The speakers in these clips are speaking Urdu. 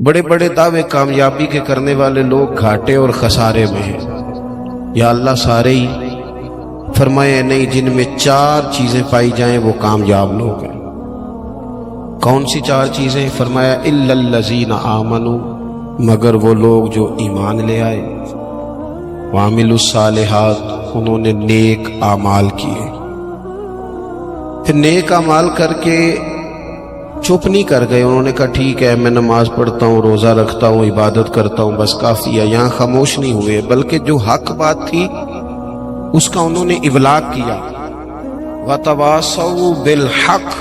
بڑے بڑے دعوے کامیابی کے کرنے والے لوگ گھاٹے اور خسارے میں ہیں۔ یا اللہ سارے ہی؟ فرمایا نہیں، جن میں 4 چیزیں پائی جائیں وہ کامیاب لوگ ہیں۔ کون سی 4 چیزیں؟ فرمایا الا الذین آمنوا، مگر وہ لوگ جو ایمان لے آئے، وعملوا الصالحات، انہوں نے نیک اعمال کیے۔ پھر نیک اعمال کر کے چپ نہیں کر گئے، انہوں نے کہا ٹھیک ہے میں نماز پڑھتا ہوں، روزہ رکھتا ہوں، عبادت کرتا ہوں، بس کافی ہے، یہاں خاموش نہیں ہوئے، بلکہ جو حق بات تھی اس کا انہوں نے ابلاغ کیا۔ وَتَوَاصَوْا بِالْحَقِّ،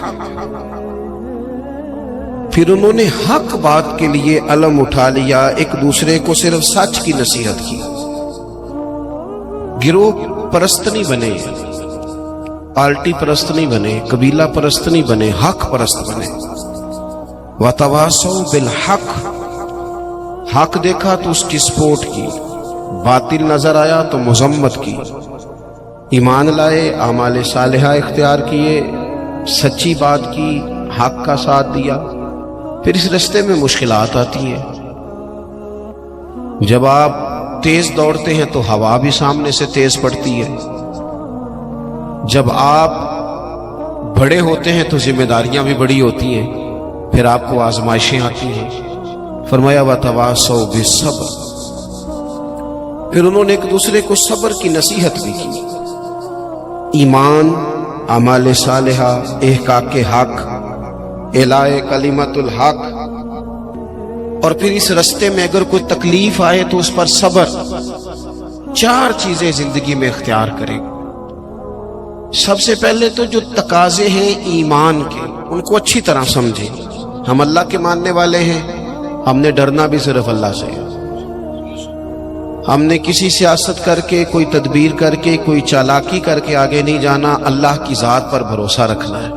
پھر انہوں نے حق بات کے لیے علم اٹھا لیا، ایک دوسرے کو صرف سچ کی نصیحت کی۔ گروہ پرست نہیں بنے، پارٹی پرست نہیں بنے، قبیلہ پرست نہیں بنے، حق پرست بنے۔ وَتَوَاصَوْا بِالْحَقِّ، حق دیکھا تو اس کی سپورٹ کی، باطل نظر آیا تو مذمت کی، ایمان لائے، اعمال صالحہ اختیار کیے، سچی بات کی، حق کا ساتھ دیا۔ پھر اس رستے میں مشکلات آتی ہیں۔ جب آپ تیز دوڑتے ہیں تو ہوا بھی سامنے سے تیز پڑتی ہے، جب آپ بڑے ہوتے ہیں تو ذمہ داریاں بھی بڑی ہوتی ہیں، پھر آپ کو آزمائشیں آتی ہیں۔ فرمایا وَتَوَاصَوْا بِالصَّبْرِ، پھر انہوں نے ایک دوسرے کو صبر کی نصیحت بھی کی۔ ایمان، اعمال صالحہ، احقاق حق، اعلاء کلمت الحق، اور پھر اس رستے میں اگر کوئی تکلیف آئے تو اس پر صبر۔ 4 چیزیں زندگی میں اختیار کریں۔ سب سے پہلے تو جو تقاضے ہیں ایمان کے، ان کو اچھی طرح سمجھیں۔ ہم اللہ کے ماننے والے ہیں، ہم نے ڈرنا بھی صرف اللہ سے ہے۔ ہم نے کسی سیاست کر کے، کوئی تدبیر کر کے، کوئی چالاکی کر کے آگے نہیں جانا، اللہ کی ذات پر بھروسہ رکھنا ہے۔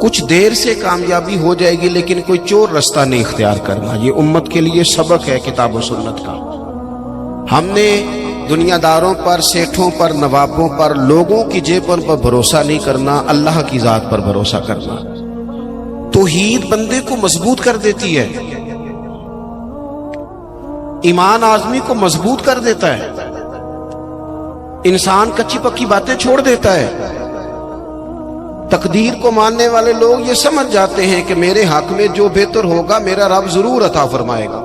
کچھ دیر سے کامیابی ہو جائے گی لیکن کوئی چور رستہ نہیں اختیار کرنا۔ یہ امت کے لیے سبق ہے کتاب و سنت کا۔ ہم نے دنیا داروں پر، سیٹھوں پر، نوابوں پر، لوگوں کی جیبوں پر بھروسہ نہیں کرنا، اللہ کی ذات پر بھروسہ کرنا۔ توحید بندے کو مضبوط کر دیتی ہے، ایمان آدمی کو مضبوط کر دیتا ہے، انسان کچی پکی باتیں چھوڑ دیتا ہے۔ تقدیر کو ماننے والے لوگ یہ سمجھ جاتے ہیں کہ میرے حق میں جو بہتر ہوگا میرا رب ضرور عطا فرمائے گا،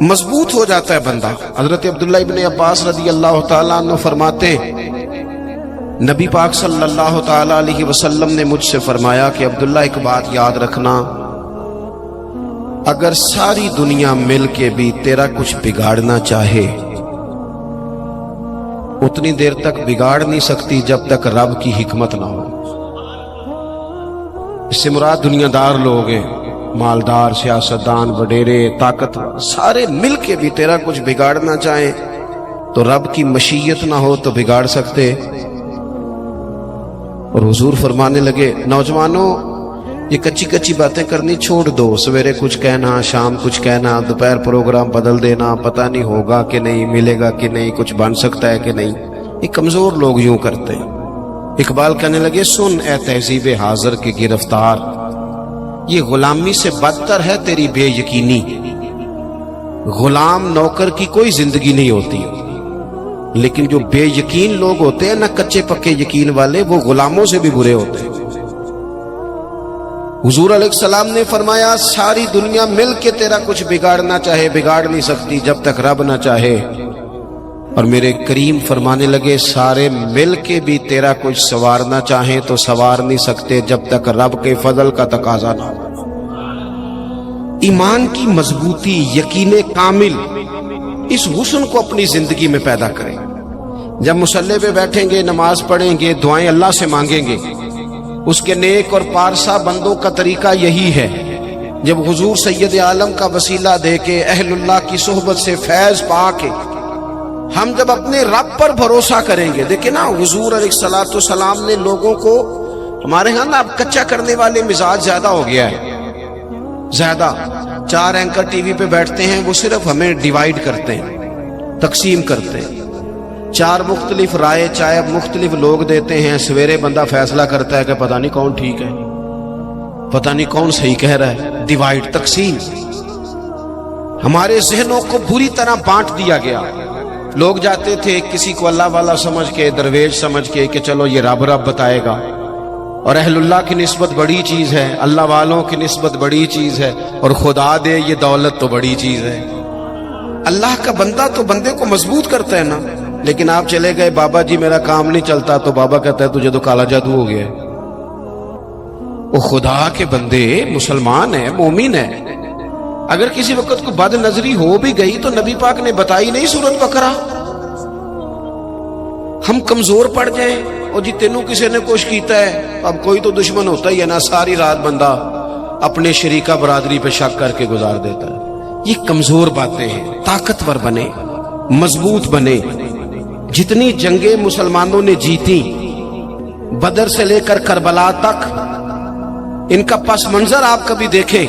مضبوط ہو جاتا ہے بندہ۔ حضرت عبداللہ ابن عباس رضی اللہ تعالیٰ عنہ فرماتے، نبی پاک صلی اللہ تعالیٰ علیہ وسلم نے مجھ سے فرمایا کہ عبداللہ ایک بات یاد رکھنا، اگر ساری دنیا مل کے بھی تیرا کچھ بگاڑنا چاہے، اتنی دیر تک بگاڑ نہیں سکتی جب تک رب کی حکمت نہ ہو۔ اس سے مراد دنیا دار لوگ ہیں، مالدار، سیاستدان، وڈیرے، طاقتور، سارے مل کے بھی تیرا کچھ بگاڑنا چاہیں تو رب کی مشیت نہ ہو تو بگاڑ سکتے۔ اور حضور فرمانے لگے، نوجوانوں یہ کچی کچی باتیں کرنی چھوڑ دو، سویرے کچھ کہنا، شام کچھ کہنا، دوپہر پروگرام بدل دینا، پتہ نہیں ہوگا کہ نہیں، ملے گا کہ نہیں، کچھ بن سکتا ہے کہ نہیں۔ یہ کمزور لوگ یوں کرتے ہیں۔ اقبال کہنے لگے، سن اے تہذیب حاضر کے گرفتار، یہ غلامی سے بدتر ہے تیری بے یقینی۔ غلام نوکر کی کوئی زندگی نہیں ہوتی، لیکن جو بے یقین لوگ ہوتے ہیں نا، کچے پکے یقین والے، وہ غلاموں سے بھی برے ہوتے ہیں۔ حضور علیہ السلام نے فرمایا، ساری دنیا مل کے تیرا کچھ بگاڑنا چاہے بگاڑ نہیں سکتی جب تک رب نہ چاہے۔ اور میرے کریم فرمانے لگے، سارے مل کے بھی تیرا کچھ سنوارنا چاہیں تو سنوار نہیں سکتے جب تک رب کے فضل کا تقاضا نہ ہو۔ ایمان کی مضبوطی، یقین کامل، اس حسن کو اپنی زندگی میں پیدا کریں۔ جب مصلی پہ بیٹھیں گے، نماز پڑھیں گے، دعائیں اللہ سے مانگیں گے، اس کے نیک اور پارسا بندوں کا طریقہ یہی ہے۔ جب حضور سید عالم کا وسیلہ دے کے، اہل اللہ کی صحبت سے فیض پا کے، ہم جب اپنے رب پر بھروسہ کریں گے، دیکھیں نا حضور علیہ السلام نے لوگوں کو، ہمارے ہاں نا اب کچا کرنے والے مزاج زیادہ ہو گیا ہے، زیادہ۔ 4 اینکر ٹی وی پہ بیٹھتے ہیں، وہ صرف ہمیں ڈیوائیڈ کرتے ہیں، تقسیم کرتے ہیں۔ 4 مختلف رائے چاہے مختلف لوگ دیتے ہیں، سویرے بندہ فیصلہ کرتا ہے کہ پتہ نہیں کون ٹھیک ہے، پتہ نہیں کون صحیح کہہ رہا ہے، ڈیوائیڈ، تقسیم۔ ہمارے ذہنوں کو بری طرح بانٹ دیا گیا. لوگ جاتے تھے کسی کو اللہ والا سمجھ کے، درویش سمجھ کے کہ چلو یہ رب رب بتائے گا، اور اہل اللہ کی نسبت بڑی چیز ہے، اللہ والوں کی نسبت بڑی چیز ہے، اور خدا دے یہ دولت تو بڑی چیز ہے. اللہ کا بندہ تو بندے کو مضبوط کرتا ہے نا. لیکن آپ چلے گئے بابا جی میرا کام نہیں چلتا، تو بابا کہتا ہے تجھے تو کالا جادو ہو گیا ہے. وہ خدا کے بندے مسلمان ہیں، مومن ہیں. اگر کسی وقت کو بد نظری ہو بھی گئی تو نبی پاک نے بتائی نہیں سورۃ بقرہ. ہم کمزور پڑ جائیں اور جی تینوں کسی نے کچھ کیتا ہے، اب کوئی تو دشمن ہوتا ہی ہے نا، ساری رات بندہ اپنے شریکہ برادری پہ شک کر کے گزار دیتا ہے. یہ کمزور باتیں ہیں. طاقتور بنے، مضبوط بنے. جتنی جنگیں مسلمانوں نے جیتی، بدر سے لے کر کربلا تک، ان کا پس منظر آپ کبھی دیکھیں.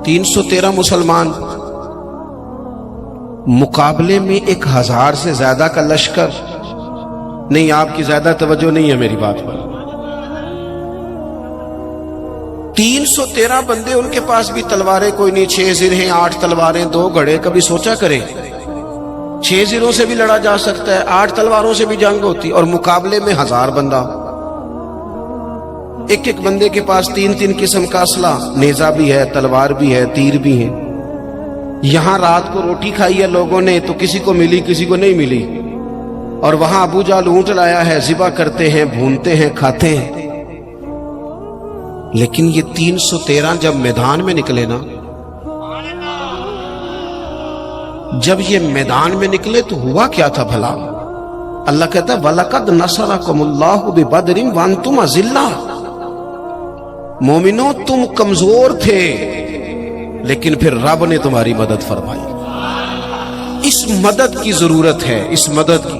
313 مسلمان مقابلے میں 1000 سے زیادہ کا لشکر. نہیں، آپ کی زیادہ توجہ نہیں ہے میری بات پر. 313 بندے، ان کے پاس بھی تلواریں کوئی نہیں. 6 زرہیں، 8 تلواریں، 2 گھڑے. کبھی سوچا کریں 6 زروں سے بھی لڑا جا سکتا ہے، 8 تلواروں سے بھی جنگ ہوتی، اور مقابلے میں 1000 بندہ. ایک ایک بندے کے پاس 3 قسم کا اسلحہ، نیزہ بھی ہے، تلوار بھی ہے، تیر بھی ہے. یہاں رات کو روٹی کھائی ہے لوگوں نے تو کسی کو ملی کسی کو نہیں ملی، اور وہاں ابو جہل اونٹ لایا ہے، ذبح کرتے ہیں، بھونتے ہیں، کھاتے ہیں. لیکن یہ 313 جب میدان میں نکلے نا، جب یہ میدان میں نکلے تو ہوا کیا تھا بھلا؟ اللہ کہتا ہے وَلَقَدْ نَصَرَكُمُ اللَّهُ بِبَدْرٍ وَأَنْتُمْ أَذِلَّةٌ. مومنوں تم کمزور تھے لیکن پھر رب نے تمہاری مدد فرمائی. اس مدد کی ضرورت ہے، اس مدد کی.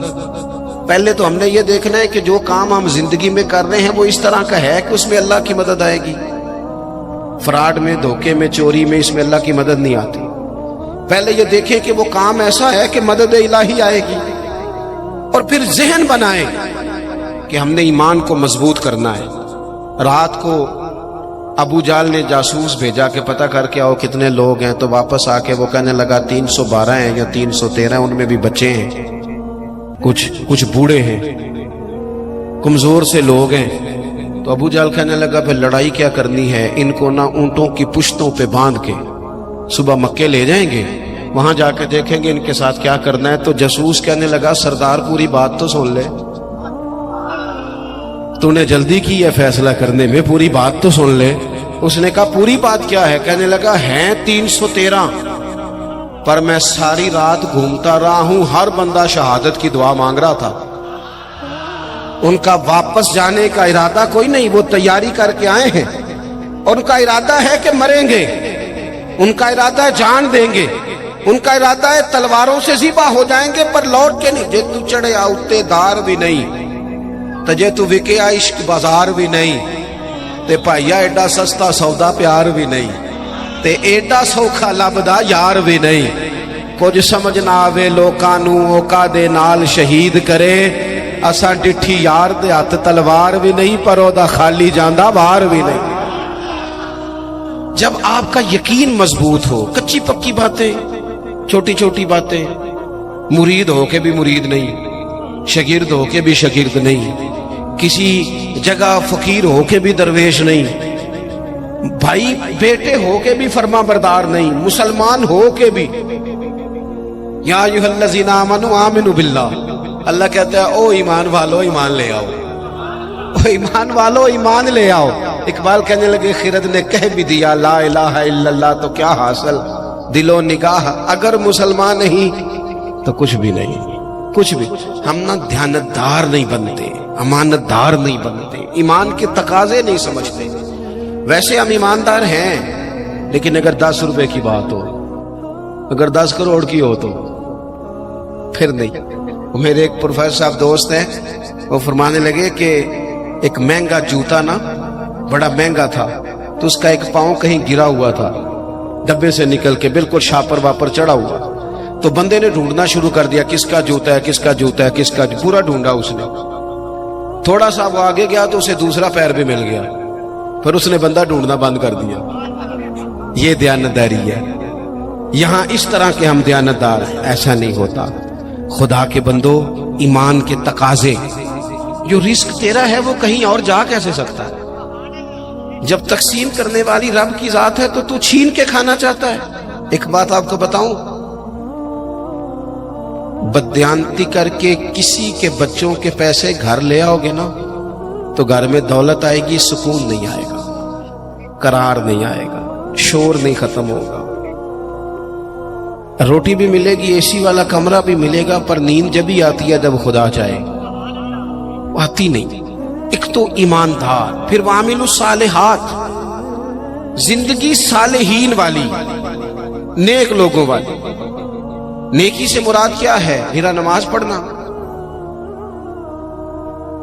پہلے تو ہم نے یہ دیکھنا ہے کہ جو کام ہم زندگی میں کر رہے ہیں وہ اس طرح کا ہے کہ اس میں اللہ کی مدد آئے گی. فراڈ میں، دھوکے میں، چوری میں، اس میں اللہ کی مدد نہیں آتی. پہلے یہ دیکھیں کہ وہ کام ایسا ہے کہ مدد الہی آئے گی، اور پھر ذہن بنائیں کہ ہم نے ایمان کو مضبوط کرنا ہے. رات کو ابو جہل نے جاسوس بھیجا کہ پتہ کر کے آؤ کتنے لوگ ہیں، تو واپس آ کے وہ کہنے لگا 312 ہیں یا 313، ان میں بھی بچے ہیں، کچھ بوڑھے ہیں، کمزور سے لوگ ہیں. تو ابو جہل کہنے لگا پھر لڑائی کیا کرنی ہے، ان کو نہ اونٹوں کی پشتوں پہ باندھ کے صبح مکے لے جائیں گے، وہاں جا کے دیکھیں گے ان کے ساتھ کیا کرنا ہے. تو جاسوس کہنے لگا سردار پوری بات تو سن لے، تو نے جلدی کی ہے فیصلہ کرنے میں، پوری بات تو سن لے. اس نے کہا پوری بات کیا ہے؟ کہنے لگا ہیں 313، پر میں ساری رات گھومتا رہا ہوں، ہر بندہ شہادت کی دعا مانگ رہا تھا. ان کا واپس جانے کا ارادہ کوئی نہیں، وہ تیاری کر کے آئے ہیں. ان کا ارادہ ہے کہ مریں گے، ان کا ارادہ ہے جان دیں گے، ان کا ارادہ ہے تلواروں سے ذبح ہو جائیں گے پر لوٹ کے نہیں. جے تو چڑھے آؤتے دار بھی نہیں، تجھے تو وکے عشق بازار بھی نہیں، تے پائیا ایڈا سستا سودا پیار بھی نہیں، تے ایڈا سوکھا لبدا یار بھی نہیں. کچھ سمجھ نہ آوے لوکاں نوں اوکا دے نال شہید کرے، اساں ڈٹھی یار دے ہاتھ تلوار بھی نہیں، پر او دا خالی جاندا بار بھی نہیں. جب آپ کا یقین مضبوط ہو، کچی پکی باتیں، چھوٹی چھوٹی باتیں، مرید ہو کے بھی مرید نہیں، شاگرد ہو کے بھی شاگرد نہیں، کسی جگہ فقیر ہو کے بھی درویش نہیں، بھائی بیٹے ہو کے بھی فرما بردار نہیں، مسلمان ہو کے بھی. یا ایھا الذین آمنوا آمنوا باللہ، اللہ کہتا ہے او ایمان والو ایمان لے آؤ، او ایمان والو ایمان لے آؤ. اقبال کہنے لگے خرد نے کہہ بھی دیا لا الہ الا اللہ، تو کیا حاصل دل و نگاہ، اگر مسلمان نہیں تو کچھ بھی نہیں، کچھ بھی. ہم نہ دیانتدار نہیں بنتے، امانت دار نہیں بنتے، ایمان کے تقاضے نہیں سمجھتے. ویسے ہم ایماندار ہیں، لیکن اگر 10 روپے کی بات ہو، اگر 10 کروڑ کی ہو تو پھر نہیں. میرے ایک پروفیسر صاحب دوست ہیں، وہ فرمانے لگے کہ ایک مہنگا جوتا نا، بڑا مہنگا تھا، تو اس کا ایک پاؤں کہیں گرا ہوا تھا، ڈبے سے نکل کے بالکل شاپر واپر چڑھا ہوا. تو بندے نے ڈھونڈنا شروع کر دیا کس کا جوتا ہے، کس کا جوتا ہے، کس کا، پورا ڈھونڈا اس نے. تھوڑا سا وہ آگے گیا تو اسے دوسرا پیر بھی مل گیا، پھر اس نے بندہ ڈھونڈنا بند کر دیا. یہ دیانتداری ہے. یہاں اس طرح کے ہم دیانتدار ہیں، ایسا نہیں ہوتا۔ خدا کے بندو، ایمان کے تقاضے، جو رزق تیرا ہے وہ کہیں اور جا کیسے سکتا ہے؟ جب تقسیم کرنے والی رب کی ذات ہے تو چھین کے کھانا چاہتا ہے۔ ایک بات آپ کو بتاؤں، بددیانتی کر کے کسی کے بچوں کے پیسے گھر لے آؤ گے نا تو گھر میں دولت آئے گی، سکون نہیں آئے گا، قرار نہیں آئے گا، شور نہیں ختم ہوگا، روٹی بھی ملے گی، اے سی والا کمرہ بھی ملے گا، پر نیند جب ہی آتی ہے جب خدا چاہے، آتی نہیں۔ ایک تو ایماندار، پھر وعامل الصالحات، زندگی صالحین والی، نیک لوگوں والی۔ نیکی سے مراد کیا ہے؟ میرا نماز پڑھنا،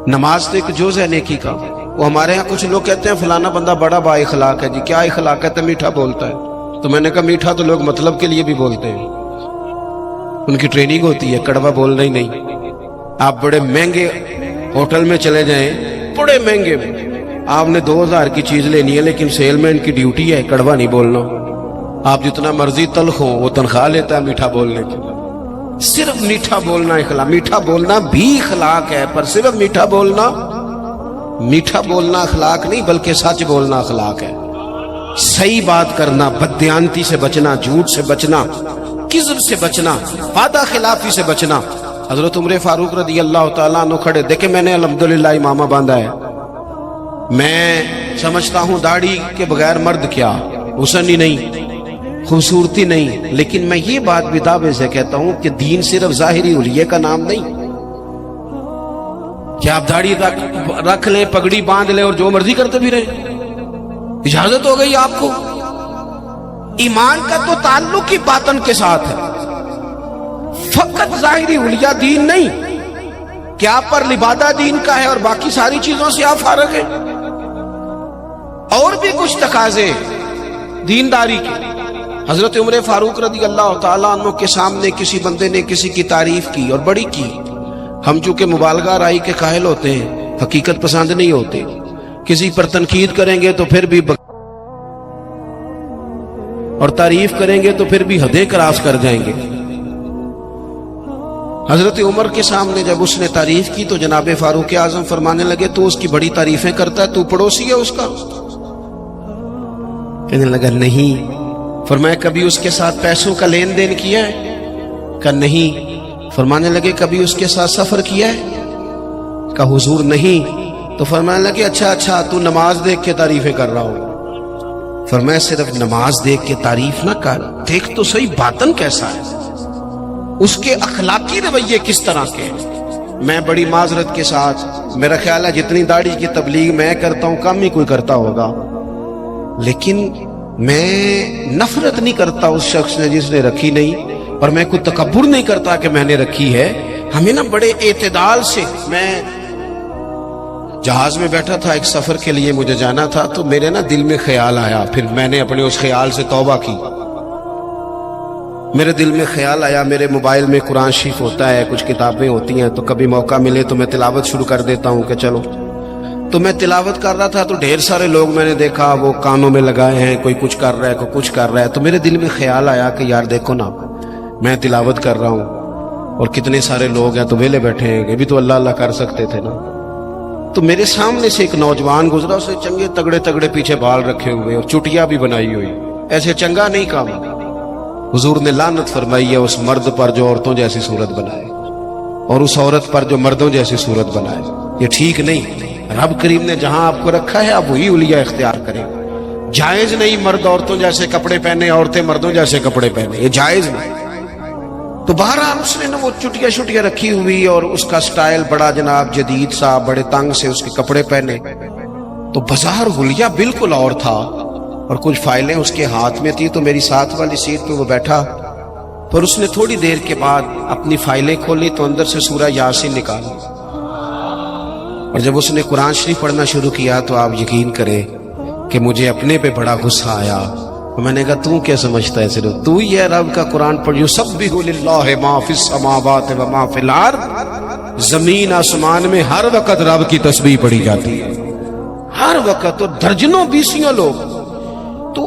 نماز تو ایک جز ہے نیکی کا۔ وہ ہمارے ہاں کچھ لوگ کہتے ہیں فلانا بندہ بڑا با اخلاق ہے۔ جی کیا اخلاق ہے؟ تو میٹھا بولتا ہے۔ تو میں نے کہا میٹھا تو لوگ مطلب کے لیے بھی بولتے ہیں، ان کی ٹریننگ ہوتی ہے، کڑوا بولنا ہی نہیں۔ آپ بڑے مہنگے ہوٹل میں چلے جائیں، بڑے مہنگے میں، آپ نے 2000 کی چیز لینی ہے، لیکن سیل مین کی ڈیوٹی ہے کڑوا نہیں بولنا۔ آپ جتنا مرضی تلخ ہو، وہ تنخواہ لیتا ہے میٹھا بولنے کی۔ صرف میٹھا بولنا اخلاق، میٹھا بولنا بھی اخلاق ہے، پر صرف میٹھا بولنا اخلاق نہیں، بلکہ سچ بولنا اخلاق ہے۔ صحیح بات کرنا، بددیانتی سے بچنا، جھوٹ سے بچنا، کذب سے بچنا، وعدہ خلافی سے بچنا۔ حضرت عمر فاروق رضی اللہ تعالیٰ عنہ کھڑے، دیکھیں میں نے الحمدللہ امامہ باندھا ہے، میں سمجھتا ہوں داڑھی کے بغیر مرد کیا، حسن ہی نہیں، خوبصورتی نہیں، لیکن میں یہ بات بھی دعوے سے کہتا ہوں کہ دین صرف ظاہری حلیے کا نام نہیں کہ آپ داڑھی رکھ لیں، پگڑی باندھ لیں اور جو مرضی کرتے بھی رہیں، اجازت ہو گئی آپ کو۔ ایمان کا تو تعلق ہی باطن کے ساتھ ہے، فقط ظاہری حلیہ دین نہیں کہ آپ پر لبادہ دین کا ہے اور باقی ساری چیزوں سے آپ فارغ ہیں۔ اور بھی کچھ تقاضے دینداری کے۔ حضرت عمر فاروق رضی اللہ تعالیٰ عنہ کے سامنے کسی بندے نے کسی کی تعریف کی اور بڑی کی۔ ہم چونکہ مبالغہ رائی کے قائل ہوتے ہیں، حقیقت پسند نہیں ہوتے، کسی پر تنقید کریں گے تو پھر بھی اور تعریف کریں گے تو پھر بھی حدیں کراس کر جائیں گے۔ حضرت عمر کے سامنے جب اس نے تعریف کی تو جناب فاروق اعظم فرمانے لگے تو اس کی بڑی تعریفیں کرتا ہے، تو پڑوسی ہے اس کا؟ کہنے لگا نہیں۔ فرمایا کبھی اس کے ساتھ پیسوں کا لین دین کیا ہے؟ کہا نہیں۔ فرمانے لگے کبھی اس کے ساتھ سفر کیا ہے؟ کہا حضور نہیں۔ تو فرمانے لگے اچھا تو نماز دیکھ کے تعریفیں کر رہا ہوں۔ فرمایا صرف نماز دیکھ کے تعریف نہ کر، دیکھ تو صحیح باطن کیسا ہے، اس کے اخلاقی رویے کس طرح کے ہیں۔ میں بڑی معذرت کے ساتھ، میرا خیال ہے جتنی داڑھی کی تبلیغ میں کرتا ہوں کم ہی کوئی کرتا ہوگا، لیکن میں نفرت نہیں کرتا اس شخص نے جس نے رکھی نہیں، اور میں کوئی تکبر نہیں کرتا کہ میں نے رکھی ہے۔ ہمیں نا بڑے اعتدال سے، میں جہاز میں بیٹھا تھا، ایک سفر کے لیے مجھے جانا تھا، تو میرے نا دل میں خیال آیا، پھر میں نے اپنے اس خیال سے توبہ کی۔ میرے دل میں خیال آیا، میرے موبائل میں قرآن شریف ہوتا ہے، کچھ کتابیں ہوتی ہیں، تو کبھی موقع ملے تو میں تلاوت شروع کر دیتا ہوں کہ چلو۔ تو میں تلاوت کر رہا تھا تو ڈھیر سارے لوگ میں نے دیکھا وہ کانوں میں لگائے ہیں، کوئی کچھ کر رہا ہے، کوئی کچھ کر رہا ہے۔ تو میرے دل میں خیال آیا کہ یار دیکھو نا، میں تلاوت کر رہا ہوں اور کتنے سارے لوگ ہیں تو ویلے بیٹھے ہیں، یہ بھی تو اللہ اللہ کر سکتے تھے نا۔ تو میرے سامنے سے ایک نوجوان گزرا، اسے چنگے تگڑے پیچھے بال رکھے ہوئے اور چٹیا بھی بنائی ہوئی، ایسے چنگا نہیں کام۔ حضور نے لعنت فرمائی ہے اس مرد پر جو عورتوں جیسی صورت بنائے، اور اس عورت پر جو مردوں جیسی صورت بنائے، یہ ٹھیک نہیں۔ رب کریم نے جہاں آپ کو رکھا ہے آپ وہی حلیہ اختیار کریں۔ جائز نہیں مرد عورتوں جیسے کپڑے پہنے، عورتیں مردوں جیسے کپڑے پہنے، یہ جائز نہیں۔ تو بہرحال اس نے نا وہ چٹیا رکھی ہوئی اور اس کا سٹائل بڑا جناب جدید سا، بڑے تنگ سے اس کے کپڑے پہنے، تو بظاہر حلیہ بالکل اور تھا، اور کچھ فائلیں اس کے ہاتھ میں تھی۔ تو میری ساتھ والی سیٹ پہ وہ بیٹھا، پر اس نے تھوڑی دیر کے بعد اپنی فائلیں کھولی تو اندر سے سورہ یاسین نکالی، اور جب اس نے قرآن شریف پڑھنا شروع کیا تو آپ یقین کریں کہ مجھے اپنے پہ بڑا غصہ آیا۔ میں نے کہا تو کیا سمجھتا ہے، صرف تو ہی ہے رب کا قرآن پڑھ، یسبح للہ ما فی السماوات و ما فی الارض، زمین آسمان میں ہر وقت رب کی تسبیح پڑھی جاتی ہے، ہر وقت، اور درجنوں بیسیوں لوگ۔ تو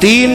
3